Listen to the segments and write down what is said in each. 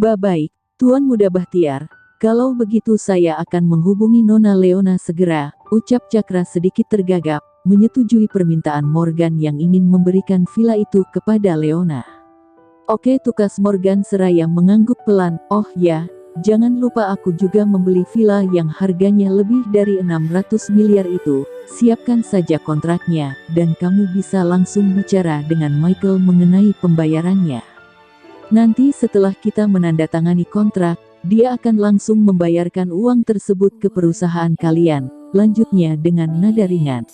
Baik, Tuan Muda Bahtiar. Kalau begitu saya akan menghubungi Nona Leona segera, ucap Cakra sedikit tergagap, menyetujui permintaan Morgan yang ingin memberikan villa itu kepada Leona. Oke, tukas Morgan seraya mengangguk pelan. Oh ya, jangan lupa aku juga membeli villa yang harganya lebih dari 600 miliar itu. Siapkan saja kontraknya, dan kamu bisa langsung bicara dengan Michael mengenai pembayarannya. Nanti setelah kita menandatangani kontrak, dia akan langsung membayarkan uang tersebut ke perusahaan kalian, lanjutnya dengan nada ringan.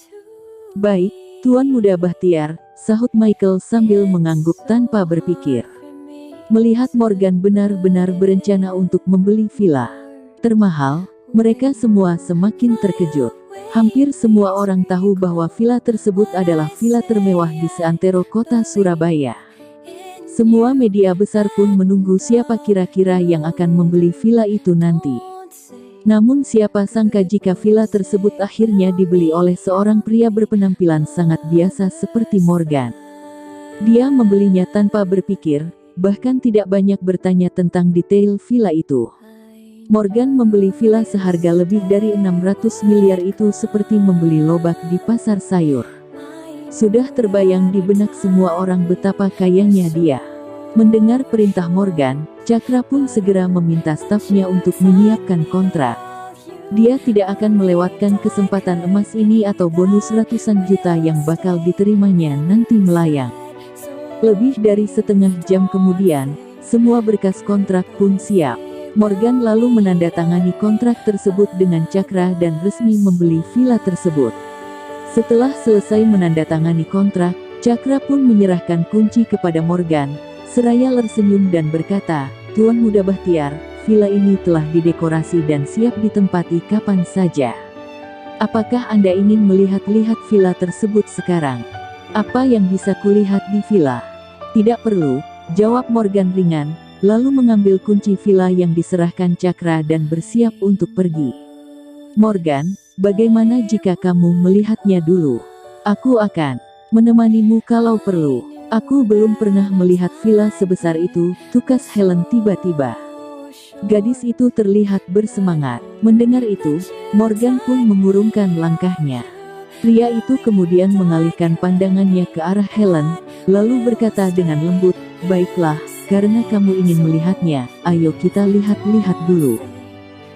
Baik, Tuan Muda Bahtiar, sahut Michael sambil mengangguk tanpa berpikir. Melihat Morgan benar-benar berencana untuk membeli villa termahal, mereka semua semakin terkejut. Hampir semua orang tahu bahwa villa tersebut adalah villa termewah di seantero kota Surabaya. Semua media besar pun menunggu siapa kira-kira yang akan membeli villa itu nanti. Namun siapa sangka jika villa tersebut akhirnya dibeli oleh seorang pria berpenampilan sangat biasa seperti Morgan. Dia membelinya tanpa berpikir, bahkan tidak banyak bertanya tentang detail villa itu. Morgan membeli villa seharga lebih dari 600 miliar itu seperti membeli lobak di pasar sayur. Sudah terbayang di benak semua orang betapa kayanya dia. Mendengar perintah Morgan, Cakra pun segera meminta stafnya untuk menyiapkan kontrak. Dia tidak akan melewatkan kesempatan emas ini atau bonus ratusan juta yang bakal diterimanya nanti melayang. Lebih dari setengah jam kemudian, semua berkas kontrak pun siap. Morgan lalu menandatangani kontrak tersebut dengan Cakra dan resmi membeli villa tersebut. Setelah selesai menandatangani kontrak, Cakra pun menyerahkan kunci kepada Morgan, seraya tersenyum dan berkata, Tuan Muda Bahtiar, villa ini telah didekorasi dan siap ditempati kapan saja. Apakah Anda ingin melihat-lihat villa tersebut sekarang? Apa yang bisa kulihat di villa? Tidak perlu, jawab Morgan ringan, lalu mengambil kunci villa yang diserahkan Cakra dan bersiap untuk pergi. Morgan, bagaimana jika kamu melihatnya dulu? Aku akan menemanimu kalau perlu. Aku belum pernah melihat villa sebesar itu, tukas Helen tiba-tiba. Gadis itu terlihat bersemangat. Mendengar itu, Morgan pun mengurungkan langkahnya. Pria itu kemudian mengalihkan pandangannya ke arah Helen, lalu berkata dengan lembut, baiklah, karena kamu ingin melihatnya, ayo kita lihat-lihat dulu.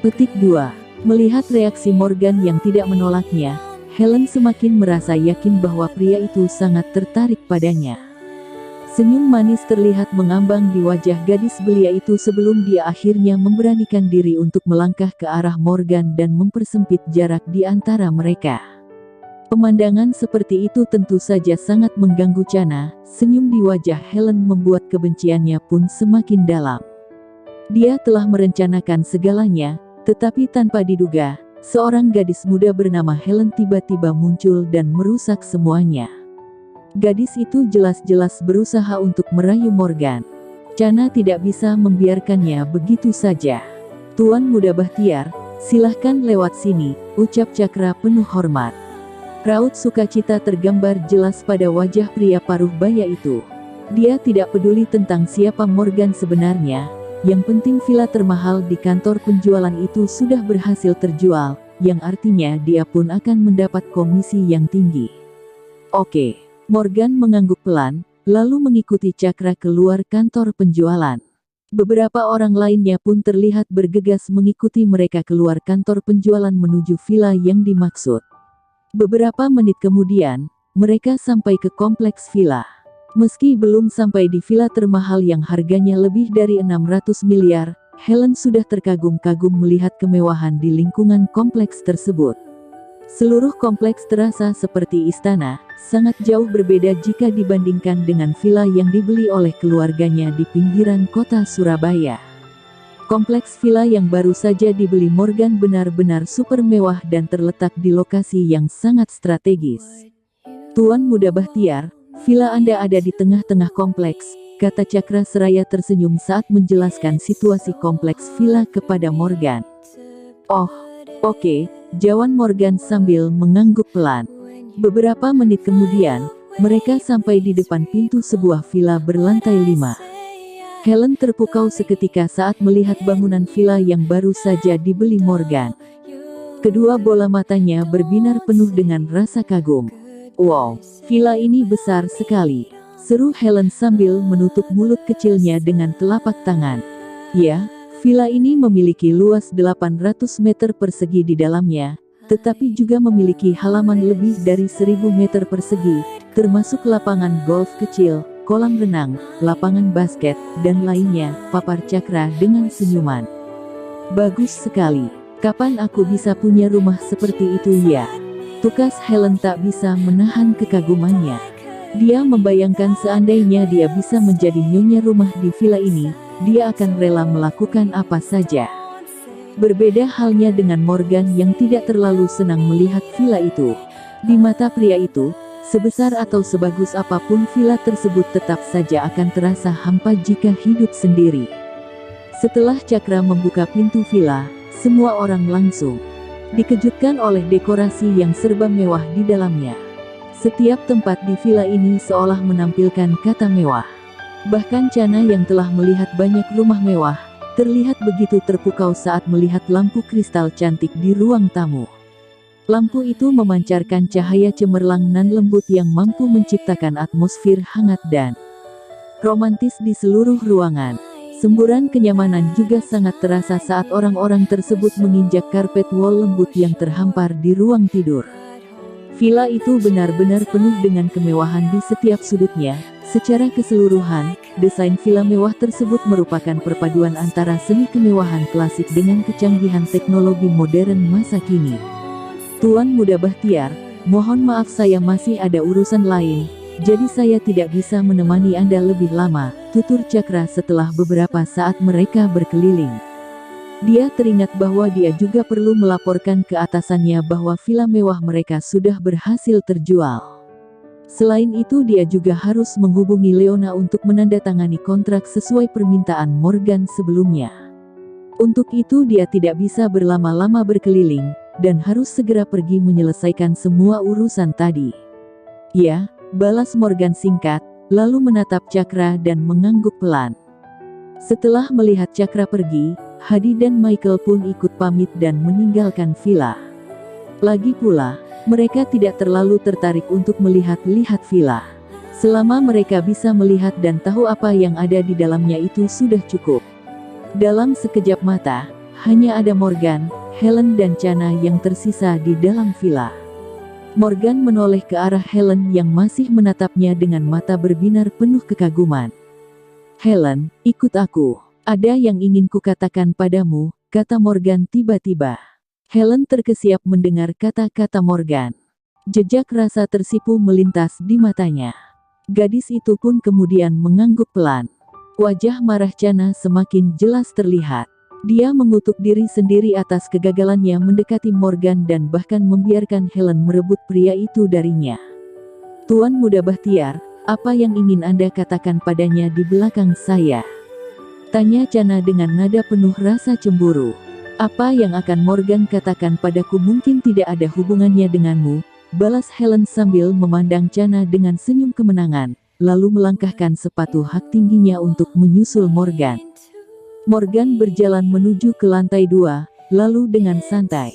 Petik 2. Melihat reaksi Morgan yang tidak menolaknya, Helen semakin merasa yakin bahwa pria itu sangat tertarik padanya. Senyum manis terlihat mengambang di wajah gadis belia itu sebelum dia akhirnya memberanikan diri untuk melangkah ke arah Morgan dan mempersempit jarak di antara mereka. Pemandangan seperti itu tentu saja sangat mengganggu Chana. Senyum di wajah Helen membuat kebenciannya pun semakin dalam. Dia telah merencanakan segalanya, tetapi tanpa diduga, seorang gadis muda bernama Helen tiba-tiba muncul dan merusak semuanya. Gadis itu jelas-jelas berusaha untuk merayu Morgan. Chana tidak bisa membiarkannya begitu saja. Tuan Muda Bahtiar, silahkan lewat sini, ucap Cakra penuh hormat. Raut sukacita tergambar jelas pada wajah pria paruh baya itu. Dia tidak peduli tentang siapa Morgan sebenarnya, yang penting villa termahal di kantor penjualan itu sudah berhasil terjual, yang artinya dia pun akan mendapat komisi yang tinggi. Oke. Morgan mengangguk pelan, lalu mengikuti Cakra keluar kantor penjualan. Beberapa orang lainnya pun terlihat bergegas mengikuti mereka keluar kantor penjualan menuju villa yang dimaksud. Beberapa menit kemudian, mereka sampai ke kompleks villa. Meski belum sampai di villa termahal yang harganya lebih dari 600 miliar, Helen sudah terkagum-kagum melihat kemewahan di lingkungan kompleks tersebut. Seluruh kompleks terasa seperti istana, sangat jauh berbeda jika dibandingkan dengan villa yang dibeli oleh keluarganya di pinggiran kota Surabaya. Kompleks villa yang baru saja dibeli Morgan benar-benar super mewah dan terletak di lokasi yang sangat strategis. Tuan Muda Bahtiar, villa Anda ada di tengah-tengah kompleks, kata Cakra seraya tersenyum saat menjelaskan situasi kompleks villa kepada Morgan. Oh, oke, jawab Morgan sambil mengangguk pelan. Beberapa menit kemudian, mereka sampai di depan pintu sebuah villa berlantai 5. Helen terpukau seketika saat melihat bangunan villa yang baru saja dibeli Morgan. Kedua bola matanya berbinar penuh dengan rasa kagum. "Wow, villa ini besar sekali," seru Helen sambil menutup mulut kecilnya dengan telapak tangan. "Ya, villa ini memiliki luas 800 meter persegi di dalamnya, tetapi juga memiliki halaman lebih dari 1000 meter persegi, termasuk lapangan golf kecil, kolam renang, lapangan basket, dan lainnya," papar Cakra dengan senyuman. "Bagus sekali. Kapan aku bisa punya rumah seperti itu ya?" Tukas Helen tak bisa menahan kekagumannya. Dia membayangkan seandainya dia bisa menjadi nyonya rumah di villa ini, dia akan rela melakukan apa saja. Berbeda halnya dengan Morgan yang tidak terlalu senang melihat villa itu. Di mata pria itu, sebesar atau sebagus apapun villa tersebut tetap saja akan terasa hampa jika hidup sendiri. Setelah Cakra membuka pintu villa, semua orang langsung dikejutkan oleh dekorasi yang serba mewah di dalamnya. Setiap tempat di villa ini seolah menampilkan kata mewah. Bahkan Chana yang telah melihat banyak rumah mewah, terlihat begitu terpukau saat melihat lampu kristal cantik di ruang tamu. Lampu itu memancarkan cahaya cemerlang nan lembut yang mampu menciptakan atmosfer hangat dan romantis di seluruh ruangan. Semburan kenyamanan juga sangat terasa saat orang-orang tersebut menginjak karpet wol lembut yang terhampar di ruang tidur. Villa itu benar-benar penuh dengan kemewahan di setiap sudutnya. Secara keseluruhan, desain villa mewah tersebut merupakan perpaduan antara seni kemewahan klasik dengan kecanggihan teknologi modern masa kini. "Tuan Muda Bahtiar, mohon maaf saya masih ada urusan lain, jadi saya tidak bisa menemani Anda lebih lama," tutur Cakra setelah beberapa saat mereka berkeliling. Dia teringat bahwa dia juga perlu melaporkan ke atasannya bahwa villa mewah mereka sudah berhasil terjual. Selain itu dia juga harus menghubungi Leona untuk menandatangani kontrak sesuai permintaan Morgan sebelumnya. Untuk itu dia tidak bisa berlama-lama berkeliling, dan harus segera pergi menyelesaikan semua urusan tadi. "Ya," balas Morgan singkat, lalu menatap Cakra dan mengangguk pelan. Setelah melihat Cakra pergi, Hadi dan Michael pun ikut pamit dan meninggalkan villa. Lagi pula, mereka tidak terlalu tertarik untuk melihat-lihat villa. Selama mereka bisa melihat dan tahu apa yang ada di dalamnya itu sudah cukup. Dalam sekejap mata, hanya ada Morgan, Helen dan Chana yang tersisa di dalam villa. Morgan menoleh ke arah Helen yang masih menatapnya dengan mata berbinar penuh kekaguman. "Helen, ikut aku. Ada yang ingin kukatakan padamu," kata Morgan tiba-tiba. Helen terkesiap mendengar kata-kata Morgan. Jejak rasa tersipu melintas di matanya. Gadis itu pun kemudian mengangguk pelan. Wajah marah Chana semakin jelas terlihat. Dia mengutuk diri sendiri atas kegagalannya mendekati Morgan dan bahkan membiarkan Helen merebut pria itu darinya. "Tuan Muda Bahtiar, apa yang ingin Anda katakan padanya di belakang saya?" tanya Chana dengan nada penuh rasa cemburu. "Apa yang akan Morgan katakan padaku mungkin tidak ada hubungannya denganmu," balas Helen sambil memandang Chana dengan senyum kemenangan, lalu melangkahkan sepatu hak tingginya untuk menyusul Morgan. Morgan berjalan menuju ke lantai 2, lalu dengan santai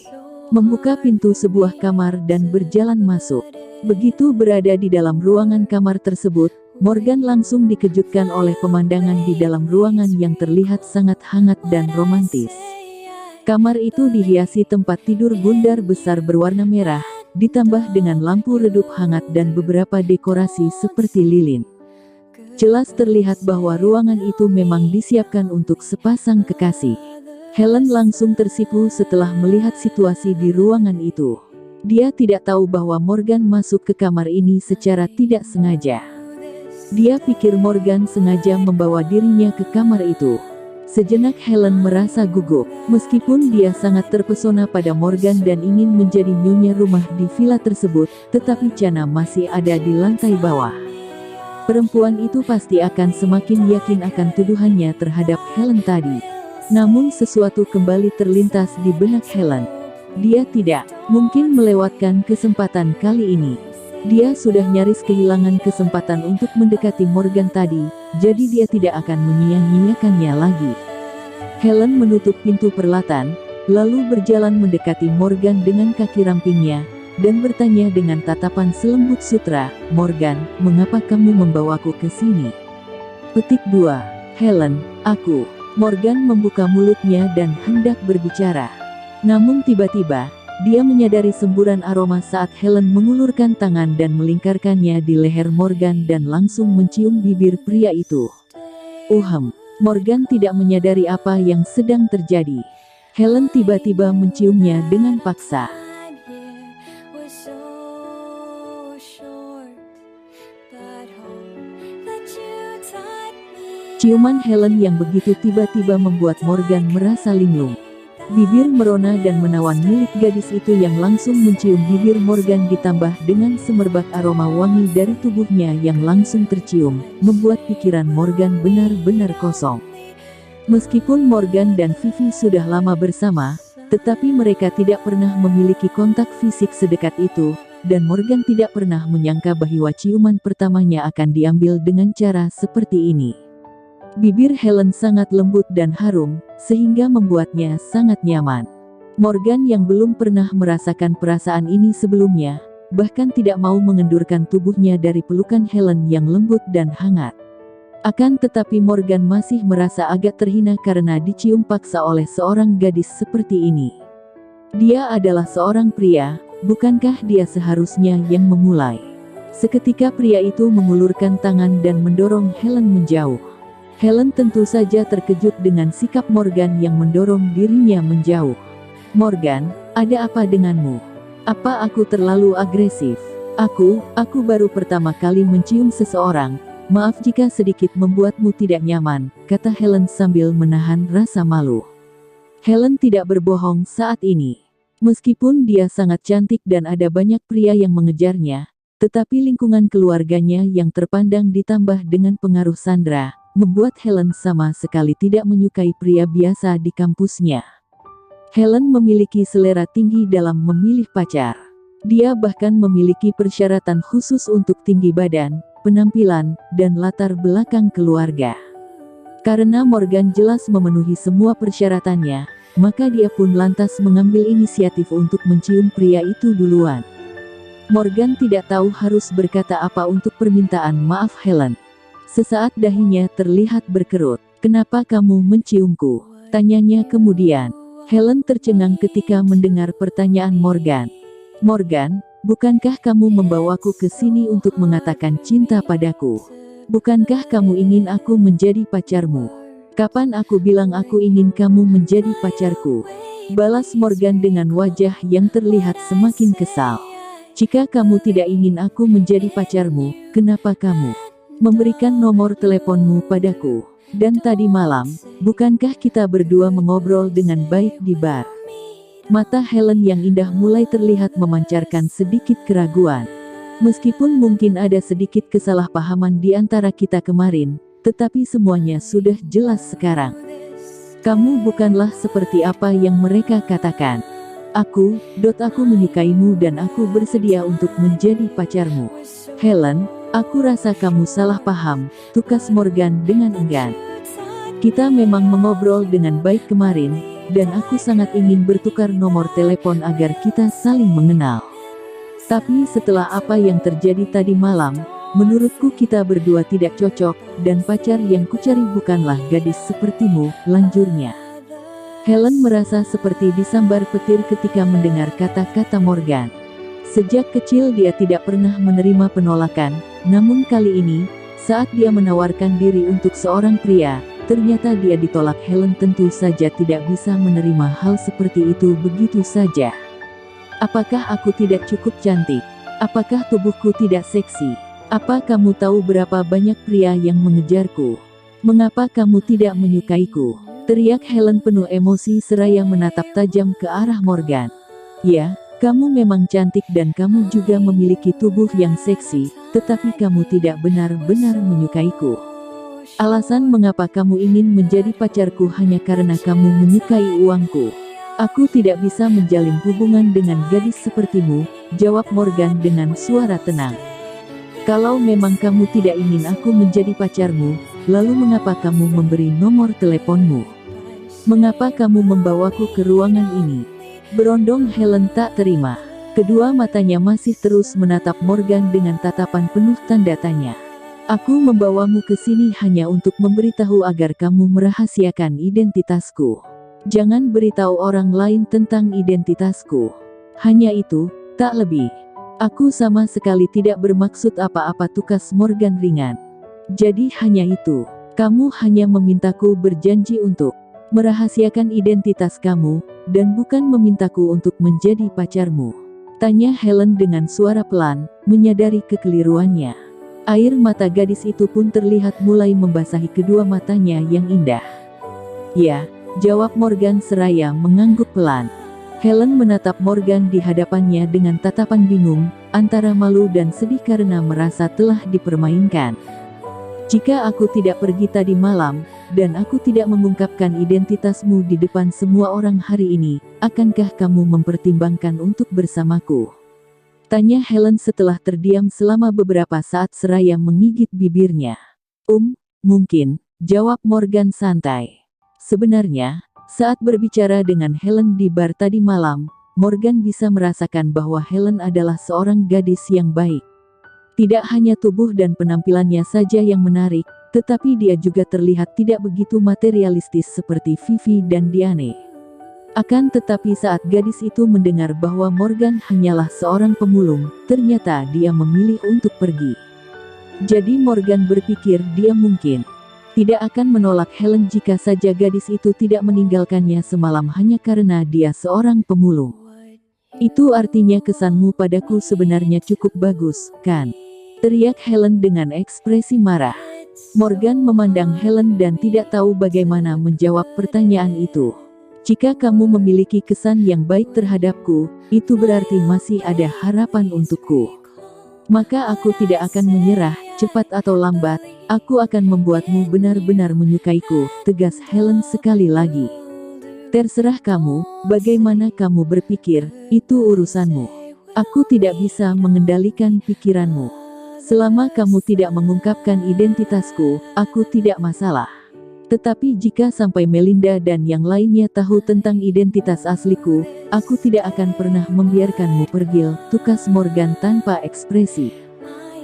membuka pintu sebuah kamar dan berjalan masuk. Begitu berada di dalam ruangan kamar tersebut, Morgan langsung dikejutkan oleh pemandangan di dalam ruangan yang terlihat sangat hangat dan romantis. Kamar itu dihiasi tempat tidur bundar besar berwarna merah, ditambah dengan lampu redup hangat dan beberapa dekorasi seperti lilin. Jelas terlihat bahwa ruangan itu memang disiapkan untuk sepasang kekasih. Helen langsung tersipu setelah melihat situasi di ruangan itu. Dia tidak tahu bahwa Morgan masuk ke kamar ini secara tidak sengaja. Dia pikir Morgan sengaja membawa dirinya ke kamar itu. Sejenak Helen merasa gugup, meskipun dia sangat terpesona pada Morgan dan ingin menjadi nyonya rumah di villa tersebut, tetapi Chana masih ada di lantai bawah. Perempuan itu pasti akan semakin yakin akan tuduhannya terhadap Helen tadi. Namun sesuatu kembali terlintas di benak Helen. Dia tidak mungkin melewatkan kesempatan kali ini. Dia sudah nyaris kehilangan kesempatan untuk mendekati Morgan tadi, jadi dia tidak akan menyia-nyiakannya lagi. Helen menutup pintu perlatan, lalu berjalan mendekati Morgan dengan kaki rampingnya, dan bertanya dengan tatapan selembut sutra, "Morgan, mengapa kamu membawaku ke sini?" Petik 2. Helen, aku. Morgan membuka mulutnya dan hendak berbicara. Namun tiba-tiba, dia menyadari semburan aroma saat Helen mengulurkan tangan dan melingkarkannya di leher Morgan dan langsung mencium bibir pria itu. Morgan tidak menyadari apa yang sedang terjadi. Helen tiba-tiba menciumnya dengan paksa. Ciuman Helen yang begitu tiba-tiba membuat Morgan merasa linglung. Bibir merona dan menawan milik gadis itu yang langsung mencium bibir Morgan ditambah dengan semerbak aroma wangi dari tubuhnya yang langsung tercium, membuat pikiran Morgan benar-benar kosong. Meskipun Morgan dan Vivi sudah lama bersama, tetapi mereka tidak pernah memiliki kontak fisik sedekat itu, dan Morgan tidak pernah menyangka bahwa ciuman pertamanya akan diambil dengan cara seperti ini. Bibir Helen sangat lembut dan harum, sehingga membuatnya sangat nyaman. Morgan yang belum pernah merasakan perasaan ini sebelumnya, bahkan tidak mau mengendurkan tubuhnya dari pelukan Helen yang lembut dan hangat. Akan tetapi Morgan masih merasa agak terhina karena dicium paksa oleh seorang gadis seperti ini. Dia adalah seorang pria, bukankah dia seharusnya yang memulai? Seketika pria itu mengulurkan tangan dan mendorong Helen menjauh. Helen tentu saja terkejut dengan sikap Morgan yang mendorong dirinya menjauh. "Morgan, ada apa denganmu? Apa aku terlalu agresif? Aku baru pertama kali mencium seseorang. Maaf jika sedikit membuatmu tidak nyaman," kata Helen sambil menahan rasa malu. Helen tidak berbohong saat ini. Meskipun dia sangat cantik dan ada banyak pria yang mengejarnya, tetapi lingkungan keluarganya yang terpandang ditambah dengan pengaruh Sandra, membuat Helen sama sekali tidak menyukai pria biasa di kampusnya. Helen memiliki selera tinggi dalam memilih pacar. Dia bahkan memiliki persyaratan khusus untuk tinggi badan, penampilan, dan latar belakang keluarga. Karena Morgan jelas memenuhi semua persyaratannya, maka dia pun lantas mengambil inisiatif untuk mencium pria itu duluan. Morgan tidak tahu harus berkata apa untuk permintaan maaf Helen. Sesaat dahinya terlihat berkerut. "Kenapa kamu menciumku?" tanyanya kemudian. Helen tercengang ketika mendengar pertanyaan Morgan. "Morgan, bukankah kamu membawaku ke sini untuk mengatakan cinta padaku? Bukankah kamu ingin aku menjadi pacarmu?" "Kapan aku bilang aku ingin kamu menjadi pacarku?" balas Morgan dengan wajah yang terlihat semakin kesal. "Jika kamu tidak ingin aku menjadi pacarmu, kenapa kamu memberikan nomor teleponmu padaku? Dan tadi malam, bukankah kita berdua mengobrol dengan baik di bar?" Mata Helen yang indah mulai terlihat memancarkan sedikit keraguan. "Meskipun mungkin ada sedikit kesalahpahaman di antara kita kemarin, tetapi semuanya sudah jelas sekarang. Kamu bukanlah seperti apa yang mereka katakan. Aku menyukaimu dan aku bersedia untuk menjadi pacarmu." "Helen, aku rasa kamu salah paham," tukas Morgan dengan enggan. "Kita memang mengobrol dengan baik kemarin, dan aku sangat ingin bertukar nomor telepon agar kita saling mengenal. Tapi setelah apa yang terjadi tadi malam, menurutku kita berdua tidak cocok, dan pacar yang kucari bukanlah gadis sepertimu," lanjurnya. Helen merasa seperti disambar petir ketika mendengar kata-kata Morgan. Sejak kecil dia tidak pernah menerima penolakan, namun kali ini, saat dia menawarkan diri untuk seorang pria, ternyata dia ditolak. Helen tentu saja tidak bisa menerima hal seperti itu begitu saja. "Apakah aku tidak cukup cantik? Apakah tubuhku tidak seksi? Apa kamu tahu berapa banyak pria yang mengejarku? Mengapa kamu tidak menyukaiku?" teriak Helen penuh emosi seraya menatap tajam ke arah Morgan. "Ya, kamu memang cantik dan kamu juga memiliki tubuh yang seksi, tetapi kamu tidak benar-benar menyukaiku. Alasan mengapa kamu ingin menjadi pacarku hanya karena kamu menyukai uangku. Aku tidak bisa menjalin hubungan dengan gadis sepertimu, jawab Morgan dengan suara tenang. Kalau memang kamu tidak ingin aku menjadi pacarmu, lalu mengapa kamu memberi nomor teleponmu? Mengapa kamu membawaku ke ruangan ini? Berondong Helen tak terima. Kedua matanya masih terus menatap Morgan dengan tatapan penuh tanda tanya. Aku membawamu ke sini hanya untuk memberitahu agar kamu merahasiakan identitasku. Jangan beritahu orang lain tentang identitasku. Hanya itu, tak lebih. Aku sama sekali tidak bermaksud apa-apa, tukas Morgan ringan. Jadi hanya itu. Kamu hanya memintaku berjanji untuk merahasiakan identitas kamu, dan bukan memintaku untuk menjadi pacarmu. Tanya Helen dengan suara pelan, menyadari kekeliruannya. Air mata gadis itu pun terlihat mulai membasahi kedua matanya yang indah. Ya, jawab Morgan seraya mengangguk pelan. Helen menatap Morgan di hadapannya dengan tatapan bingung, antara malu dan sedih karena merasa telah dipermainkan. Jika aku tidak pergi tadi malam, dan aku tidak mengungkapkan identitasmu di depan semua orang hari ini, akankah kamu mempertimbangkan untuk bersamaku? Tanya Helen setelah terdiam selama beberapa saat seraya menggigit bibirnya. Mungkin, jawab Morgan santai. Sebenarnya, saat berbicara dengan Helen di bar tadi malam, Morgan bisa merasakan bahwa Helen adalah seorang gadis yang baik. Tidak hanya tubuh dan penampilannya saja yang menarik, tetapi dia juga terlihat tidak begitu materialistis seperti Vivi dan Diane. Akan tetapi saat gadis itu mendengar bahwa Morgan hanyalah seorang pemulung, ternyata dia memilih untuk pergi. Jadi Morgan berpikir dia mungkin tidak akan menolak Helen jika saja gadis itu tidak meninggalkannya semalam hanya karena dia seorang pemulung. Itu artinya kesanmu padaku sebenarnya cukup bagus, kan? Teriak Helen dengan ekspresi marah. Morgan memandang Helen dan tidak tahu bagaimana menjawab pertanyaan itu. Jika kamu memiliki kesan yang baik terhadapku, itu berarti masih ada harapan untukku. Maka aku tidak akan menyerah, cepat atau lambat, aku akan membuatmu benar-benar menyukaiku, tegas Helen sekali lagi. Terserah kamu, bagaimana kamu berpikir, itu urusanmu. Aku tidak bisa mengendalikan pikiranmu. Selama kamu tidak mengungkapkan identitasku, aku tidak masalah. Tetapi jika sampai Melinda dan yang lainnya tahu tentang identitas asliku, aku tidak akan pernah membiarkanmu pergi, tukas Morgan tanpa ekspresi.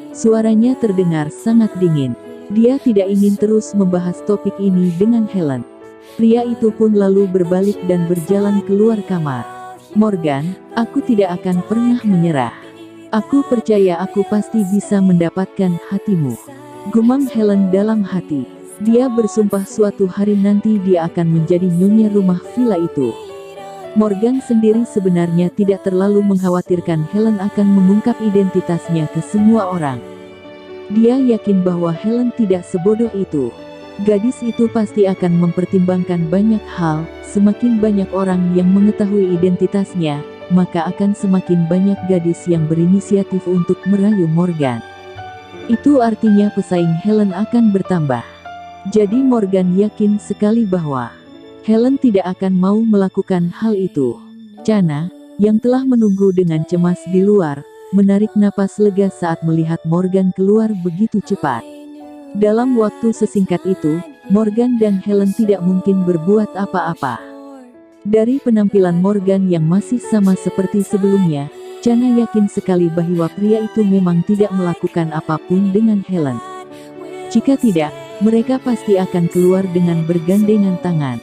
Suaranya terdengar sangat dingin. Dia tidak ingin terus membahas topik ini dengan Helen. Pria itu pun lalu berbalik dan berjalan keluar kamar. Morgan, aku tidak akan pernah menyerah. Aku percaya aku pasti bisa mendapatkan hatimu. Gumam Helen dalam hati. Dia bersumpah suatu hari nanti dia akan menjadi nyonya rumah villa itu. Morgan sendiri sebenarnya tidak terlalu mengkhawatirkan Helen akan mengungkap identitasnya ke semua orang. Dia yakin bahwa Helen tidak sebodoh itu. Gadis itu pasti akan mempertimbangkan banyak hal. Semakin banyak orang yang mengetahui identitasnya, maka akan semakin banyak gadis yang berinisiatif untuk merayu Morgan. Itu artinya pesaing Helen akan bertambah. Jadi Morgan yakin sekali bahwa Helen tidak akan mau melakukan hal itu. Chana, yang telah menunggu dengan cemas di luar, menarik napas lega saat melihat Morgan keluar begitu cepat. Dalam waktu sesingkat itu, Morgan dan Helen tidak mungkin berbuat apa-apa. Dari penampilan Morgan yang masih sama seperti sebelumnya, Chana yakin sekali bahwa pria itu memang tidak melakukan apapun dengan Helen. Jika tidak, mereka pasti akan keluar dengan bergandengan tangan.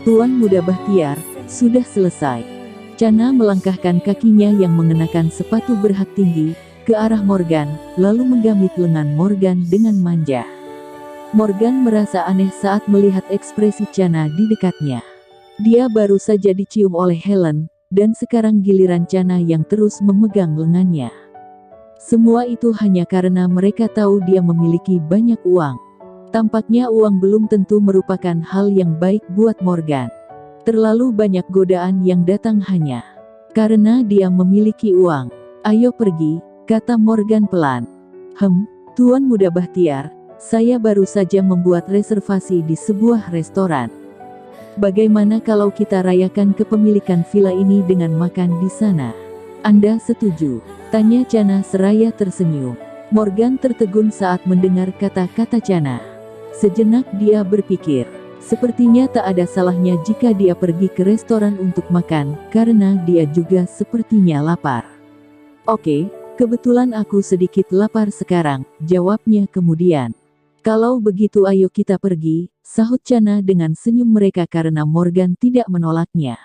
Tuan Muda Bahtiar, sudah selesai. Chana melangkahkan kakinya yang mengenakan sepatu berhak tinggi, ke arah Morgan, lalu menggamit lengan Morgan dengan manja. Morgan merasa aneh saat melihat ekspresi Chana di dekatnya. Dia baru saja dicium oleh Helen, dan sekarang giliran Chana yang terus memegang lengannya. Semua itu hanya karena mereka tahu dia memiliki banyak uang. Tampaknya uang belum tentu merupakan hal yang baik buat Morgan. Terlalu banyak godaan yang datang hanya karena dia memiliki uang. Ayo pergi, kata Morgan pelan. Tuan Muda Bahtiar, saya baru saja membuat reservasi di sebuah restoran. Bagaimana kalau kita rayakan kepemilikan villa ini dengan makan di sana? Anda setuju? Tanya Chana seraya tersenyum. Morgan tertegun saat mendengar kata-kata Chana. Sejenak dia berpikir, sepertinya tak ada salahnya jika dia pergi ke restoran untuk makan, karena dia juga sepertinya lapar. Oke, kebetulan aku sedikit lapar sekarang, jawabnya kemudian. Kalau begitu ayo kita pergi, sahut Chana dengan senyum mereka karena Morgan tidak menolaknya.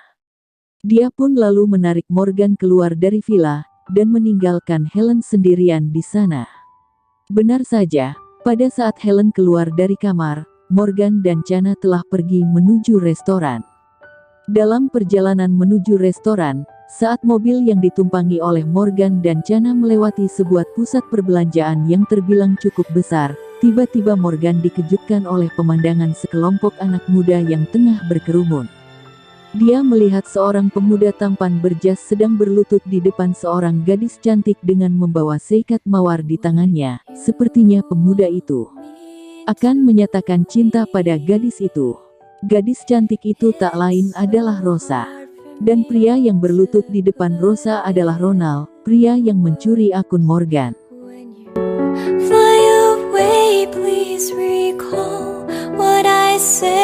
Dia pun lalu menarik Morgan keluar dari villa, dan meninggalkan Helen sendirian di sana. Benar saja, pada saat Helen keluar dari kamar, Morgan dan Chana telah pergi menuju restoran. Dalam perjalanan menuju restoran, saat mobil yang ditumpangi oleh Morgan dan Chana melewati sebuah pusat perbelanjaan yang terbilang cukup besar, tiba-tiba Morgan dikejutkan oleh pemandangan sekelompok anak muda yang tengah berkerumun. Dia melihat seorang pemuda tampan berjas sedang berlutut di depan seorang gadis cantik dengan membawa seikat mawar di tangannya. Sepertinya pemuda itu akan menyatakan cinta pada gadis itu. Gadis cantik itu tak lain adalah Rosa. Dan pria yang berlutut di depan Rosa adalah Ronald, pria yang mencuri akun Morgan. Fly away, please recall what I said.